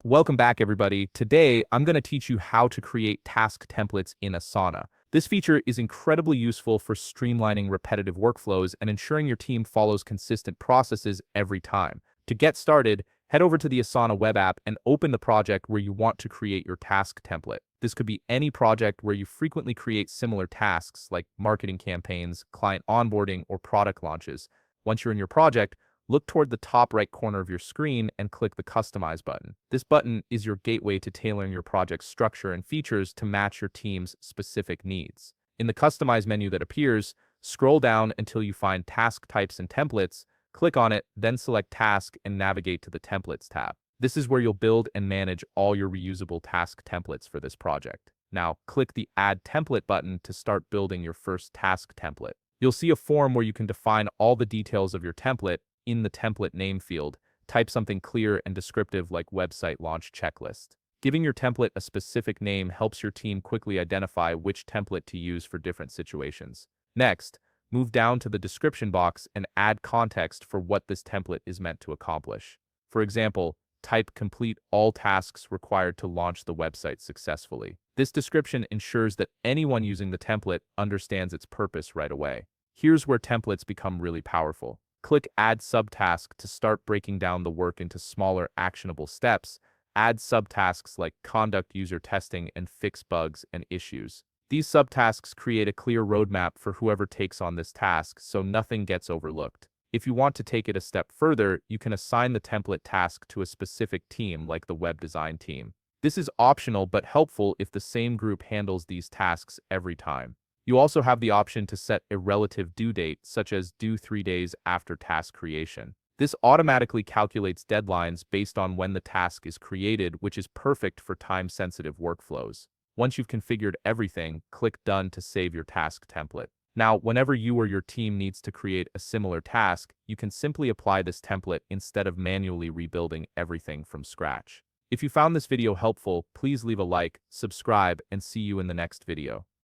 Welcome back, everybody. Today, I'm going to teach you how to create task templates in Asana. This feature is incredibly useful for streamlining repetitive workflows and ensuring your team follows consistent processes every time. To get started, head over to the Asana web app and open the project where you want to create your task template. This could be any project where you frequently create similar tasks like marketing campaigns, client onboarding, or product launches. Once you're in your project, look toward the top right corner of your screen and click the Customize button. This button is your gateway to tailoring your project's structure and features to match your team's specific needs. In the Customize menu that appears, scroll down until you find Task Types and Templates, click on it, then select Task and navigate to the Templates tab. This is where you'll build and manage all your reusable task templates for this project. Now, click the Add Template button to start building your first task template. You'll see a form where you can define all the details of your template. In the template name field, type something clear and descriptive like website launch checklist. Giving your template a specific name helps your team quickly identify which template to use for different situations. Next, move down to the description box and add context for what this template is meant to accomplish. For example, type complete all tasks required to launch the website successfully. This description ensures that anyone using the template understands its purpose right away. Here's where templates become really powerful. Click Add Subtask to start breaking down the work into smaller, actionable steps. Add subtasks like conduct user testing and fix bugs and issues. These subtasks create a clear roadmap for whoever takes on this task, so nothing gets overlooked. If you want to take it a step further, you can assign the template task to a specific team like the web design team. This is optional but helpful if the same group handles these tasks every time. You also have the option to set a relative due date, such as due 3 days after task creation. This automatically calculates deadlines based on when the task is created, which is perfect for time-sensitive workflows. Once you've configured everything, click Done to save your task template. Now, whenever you or your team needs to create a similar task, you can simply apply this template instead of manually rebuilding everything from scratch. If you found this video helpful, please leave a like, subscribe, and see you in the next video.